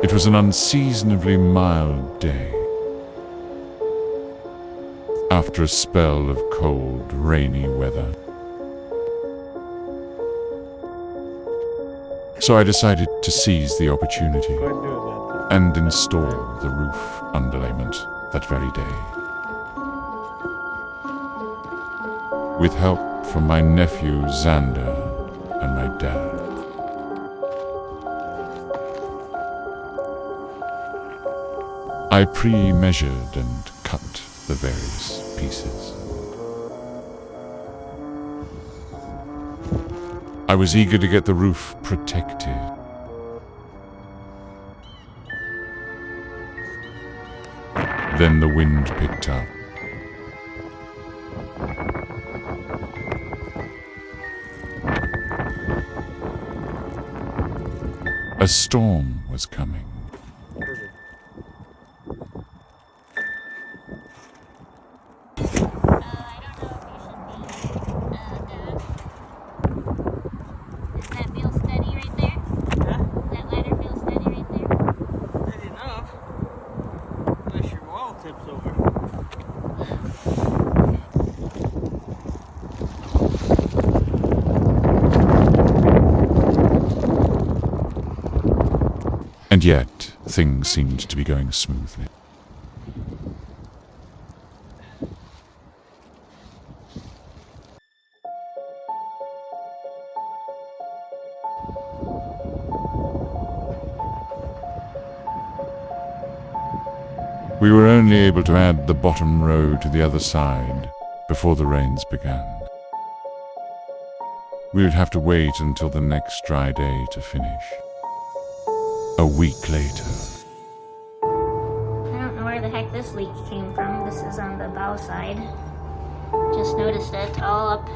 It was an unseasonably mild day. After a spell of cold, rainy weather. So I decided to seize the opportunity and install the roof underlayment that very day. With help from my nephew Xander and my dad. I pre-measured and cut the various pieces. I was eager to get the roof protected. Then the wind picked up. A storm was coming. And yet, things seemed to be going smoothly. We were only able to add the bottom row to the other side before the rains began. We would have to wait until the next dry day to finish. A week later. I don't know where the heck this leak came from. This is on the bow side. Just noticed it all up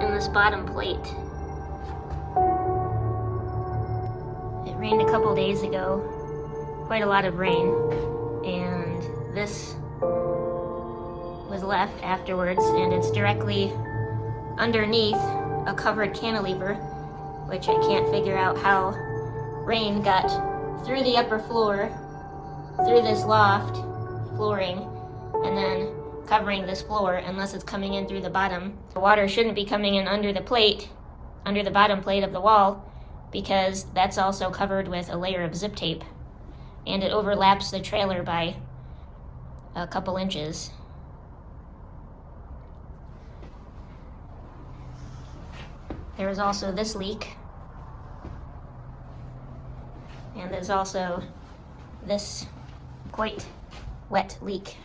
in this bottom plate. It rained a couple days ago. Quite a lot of rain. And this was left afterwards, and it's directly underneath a covered cantilever, which I can't figure out how rain got through the upper floor, through this loft flooring, and then covering this floor unless it's coming in through the bottom. The water shouldn't be coming in under the plate, under the bottom plate of the wall, because that's also covered with a layer of zip tape, and it overlaps the trailer by a couple inches. There was also this leak. And there's also this quite wet leak.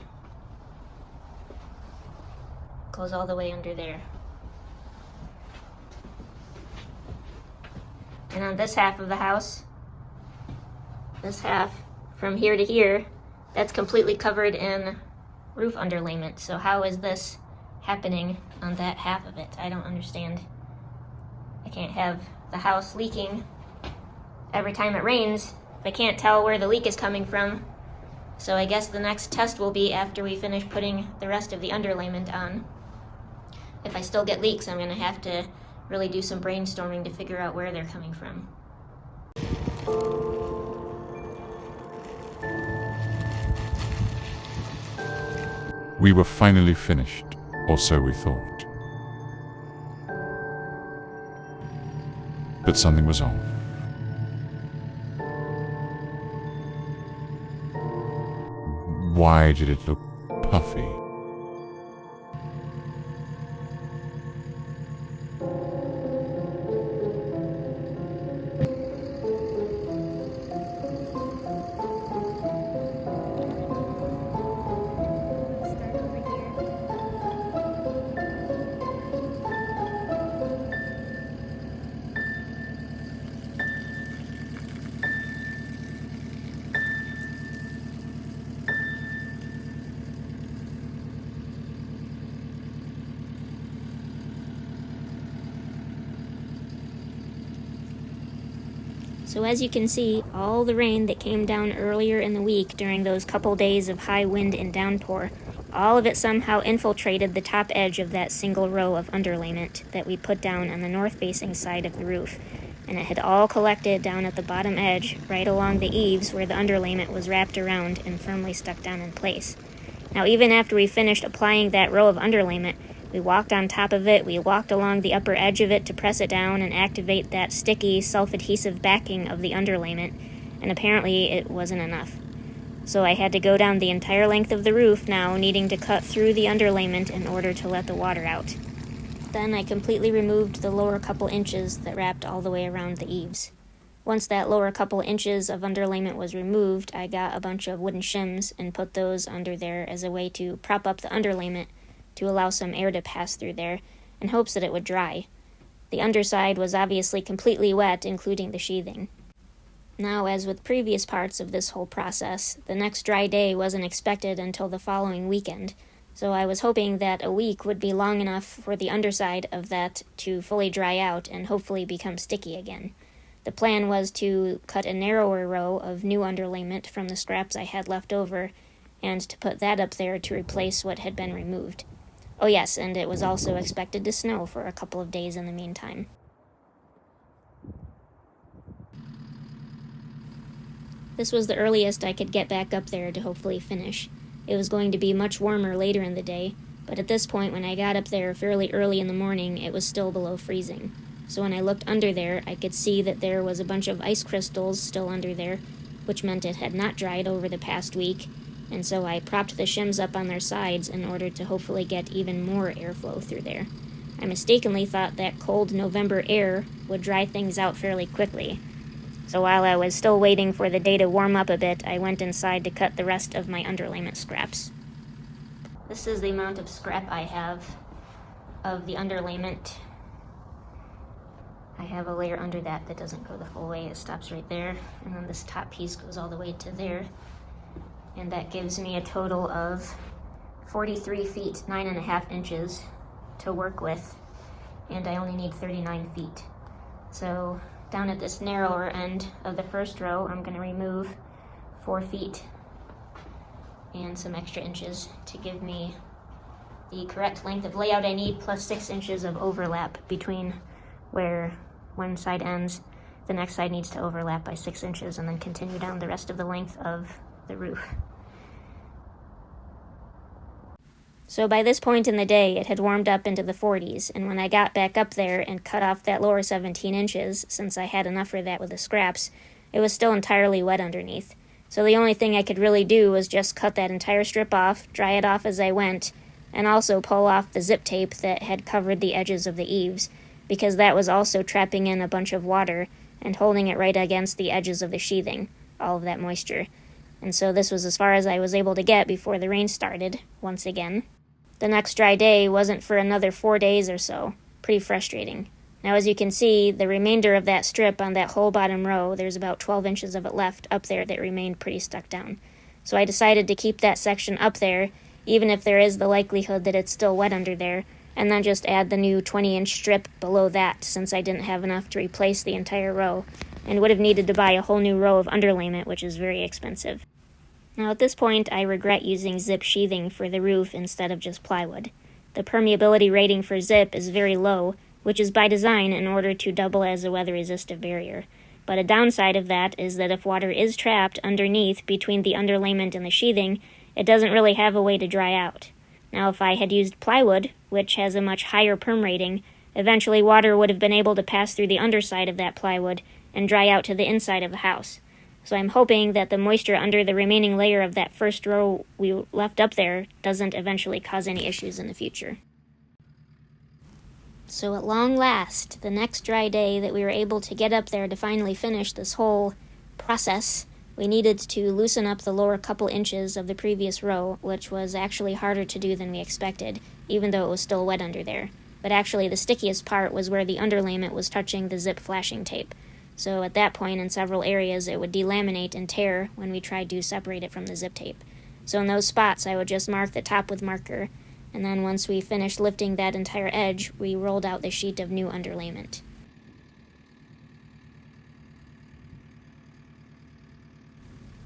Goes all the way under there. And on this half of the house, this half from here to here, that's completely covered in roof underlayment. So how is this happening on that half of it? I don't understand. I can't have the house leaking every time it rains if I can't tell where the leak is coming from. So I guess the next test will be after we finish putting the rest of the underlayment on. If I still get leaks, I'm going to have to really do some brainstorming to figure out where they're coming from. We were finally finished, or so we thought. But something was off. Why did it look puffy? So as you can see, all the rain that came down earlier in the week during those couple days of high wind and downpour, all of it somehow infiltrated the top edge of that single row of underlayment that we put down on the north-facing side of the roof. and it had all collected down at the bottom edge, right along the eaves where the underlayment was wrapped around and firmly stuck down in place. Now, even after we finished applying that row of underlayment, we walked on top of it, we walked along the upper edge of it to press it down and activate that sticky, self-adhesive backing of the underlayment, and apparently it wasn't enough. So I had to go down the entire length of the roof now, needing to cut through the underlayment in order to let the water out. Then I completely removed the lower couple inches that wrapped all the way around the eaves. Once that lower couple inches of underlayment was removed, I got a bunch of wooden shims and put those under there as a way to prop up the underlayment to allow some air to pass through there, in hopes that it would dry. The underside was obviously completely wet, including the sheathing. Now, as with previous parts of this whole process, the next dry day wasn't expected until the following weekend, so I was hoping that a week would be long enough for the underside of that to fully dry out and hopefully become sticky again. The plan was to cut a narrower row of new underlayment from the scraps I had left over, and to put that up there to replace what had been removed. Oh yes, and it was also expected to snow for a couple of days in the meantime. This was the earliest I could get back up there to hopefully finish. It was going to be much warmer later in the day, but at this point when I got up there fairly early in the morning, it was still below freezing. So when I looked under there, I could see that there was a bunch of ice crystals still under there, which meant it had not dried over the past week, and so I propped the shims up on their sides in order to hopefully get even more airflow through there. I mistakenly thought that cold November air would dry things out fairly quickly. So while I was still waiting for the day to warm up a bit, I went inside to cut the rest of my underlayment scraps. This is the amount of scrap I have of the underlayment. I have a layer under that doesn't go the full way. It stops right there, and then this top piece goes all the way to there. And that gives me a total of 43 feet, 9.5 inches to work with, and I only need 39 feet. So down at this narrower end of the first row, I'm going to remove 4 feet and some extra inches to give me the correct length of layout I need, plus 6 inches of overlap between where one side ends. The next side needs to overlap by 6 inches and then continue down the rest of the length of the roof. So by this point in the day, it had warmed up into the 40s, and when I got back up there and cut off that lower 17 inches, since I had enough for that with the scraps, it was still entirely wet underneath. So the only thing I could really do was just cut that entire strip off, dry it off as I went, and also pull off the zip tape that had covered the edges of the eaves, because that was also trapping in a bunch of water and holding it right against the edges of the sheathing, all of that moisture. And so this was as far as I was able to get before the rain started, once again. The next dry day wasn't for another 4 days or so. Pretty frustrating. Now, as you can see, the remainder of that strip on that whole bottom row, there's about 12 inches of it left up there that remained pretty stuck down. So I decided to keep that section up there, even if there is the likelihood that it's still wet under there, and then just add the new 20-inch strip below that, since I didn't have enough to replace the entire row, and would have needed to buy a whole new row of underlayment, which is very expensive. Now at this point, I regret using zip sheathing for the roof instead of just plywood. The permeability rating for zip is very low, which is by design in order to double as a weather-resistive barrier. But a downside of that is that if water is trapped underneath between the underlayment and the sheathing, it doesn't really have a way to dry out. Now if I had used plywood, which has a much higher perm rating, eventually water would have been able to pass through the underside of that plywood and dry out to the inside of the house. So I'm hoping that the moisture under the remaining layer of that first row we left up there doesn't eventually cause any issues in the future. So at long last, the next dry day that we were able to get up there to finally finish this whole process, we needed to loosen up the lower couple inches of the previous row, which was actually harder to do than we expected, even though it was still wet under there. But actually the stickiest part was where the underlayment was touching the zip flashing tape. So at that point, in several areas, it would delaminate and tear when we tried to separate it from the zip tape. So in those spots, I would just mark the top with marker, and then once we finished lifting that entire edge, we rolled out the sheet of new underlayment.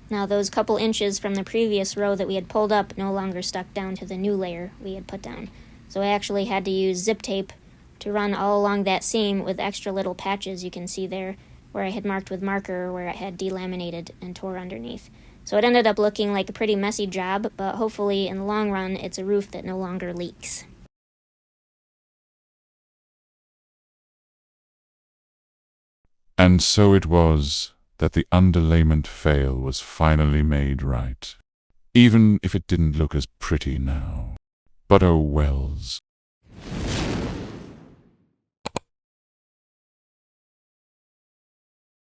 Now those couple inches from the previous row that we had pulled up no longer stuck down to the new layer we had put down. So I actually had to use zip tape to run all along that seam with extra little patches you can see there where I had marked with marker where it had delaminated and tore underneath. So it ended up looking like a pretty messy job, but hopefully in the long run it's a roof that no longer leaks. And so it was that the underlayment fail was finally made right, even if it didn't look as pretty now. But oh wells.